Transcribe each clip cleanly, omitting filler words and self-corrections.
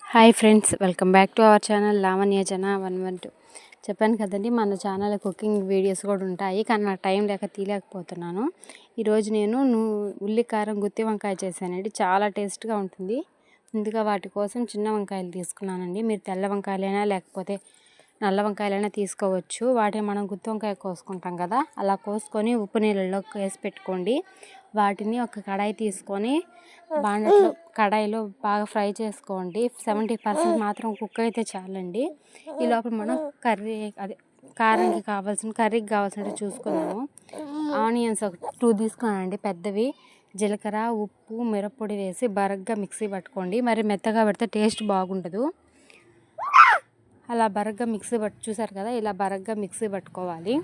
Hi friends, welcome back to our channel Lavanya జన 112. చెప్పాను కదండి, మన ఛానల్ కుకింగ్ వీడియోస్ కూడా ఉంటాయి, కానీ నాకు టైం లేక తీయలేకపోతున్నాను. ఈరోజు నేను ఉల్లి కారం గుత్తి వంకాయ చేశానండి. చాలా టేస్ట్గా ఉంటుంది. ముందుగా వాటి కోసం చిన్న వంకాయలు తీసుకున్నానండి. మీరు తెల్ల వంకాయలైనా లేకపోతే నల్ల వంకాయలైనా తీసుకోవచ్చు. వాటిని మనం గుత్తి వంకాయ కోసుకుంటాం కదా, అలా కోసుకొని ఉప్పు నీళ్ళలో వేసి పెట్టుకోండి. వాటిని ఒక కడాయి తీసుకొని కడాయిలో బాగా ఫ్రై చేసుకోండి. 70% మాత్రం కుక్ అయితే చాలండి. ఈ లోపల మనం కర్రీకి కావాల్సినవి చూసుకున్నాము. ఆనియన్స్ ఒక 2 తీసుకున్నానండి, పెద్దవి. జీలకర్ర, ఉప్పు, మిరప్పొడి వేసి బరగ్గా మిక్సీ పట్టుకోండి. మరి మెత్తగా పెడితే టేస్ట్ బాగుండదు. అలా బరగ్గా చూసారు కదా, ఇలా బరగ్గా మిక్సీ పట్టుకోవాలి.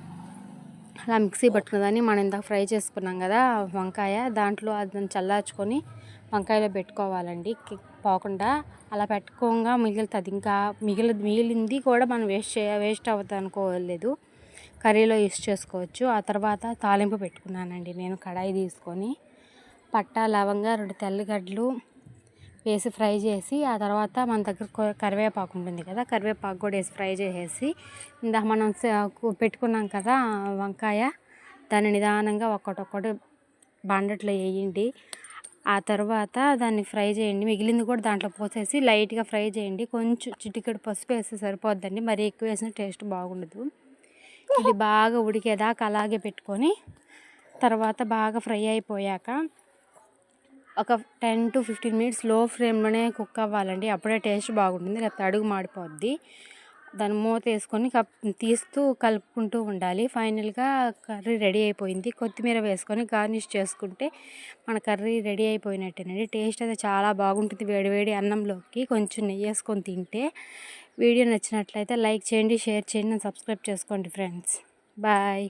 అలా మిక్సీ పట్టుకున్నదాన్ని మనం ఇందాక ఫ్రై చేసుకున్నాం కదా వంకాయ, దాంట్లో అది చల్లార్చుకొని వంకాయలో పెట్టుకోవాలండి. పోకుండా అలా పెట్టుకోగా మిగులుతుంది. ఇంకా మిగిలింది కూడా మనం వేస్ట్ అవుతుంది అనుకోలేదు, కర్రీలో యూస్ చేసుకోవచ్చు. ఆ తర్వాత తాలింపు పెట్టుకున్నానండి. నేను కడాయి తీసుకొని పట్టా, లవంగా, 2 తెల్లగడ్డలు వేసి ఫ్రై చేసి, ఆ తర్వాత మన దగ్గర కరివేపాకు ఉంటుంది కదా, కరివేపాకు కూడా వేసి ఫ్రై చేసేసి, ఇందాక మనం పెట్టుకున్నాం కదా వంకాయ, దాన్ని నిదానంగా ఒక్కటొక్కటి బాండట్లో వేయండి. ఆ తర్వాత దాన్ని ఫ్రై చేయండి. మిగిలింది కూడా దాంట్లో పోసేసి లైట్గా ఫ్రై చేయండి. కొంచెం చిటికెడు పసుపు వేస్తే సరిపోద్దండి, మరి ఎక్కువ వేసిన టేస్ట్ బాగుండదు. ఇది బాగా ఉడికేదాకా అలాగే పెట్టుకొని, తర్వాత బాగా ఫ్రై అయిపోయాక ఒక 10 to 15 మినిట్స్ లో ఫ్లేమ్లోనే కుక్ అవ్వాలండి. అప్పుడే టేస్ట్ బాగుంటుంది, లేకపోతే అడుగు మాడిపోద్ది. దాన్ని మూత వేసుకొని తీస్తూ కలుపుకుంటూ ఉండాలి. ఫైనల్గా కర్రీ రెడీ అయిపోయింది. కొత్తిమీర వేసుకొని గార్నిష్ చేసుకుంటే మన కర్రీ రెడీ అయిపోయినట్టేనండి. టేస్ట్ అయితే చాలా బాగుంటుంది. వేడివేడి అన్నంలోకి కొంచెం నెయ్యి వేసుకొని తింటే. వీడియో నచ్చినట్లయితే లైక్ చేయండి, షేర్ చేయండి, సబ్స్క్రైబ్ చేసుకోండి ఫ్రెండ్స్. బాయ్.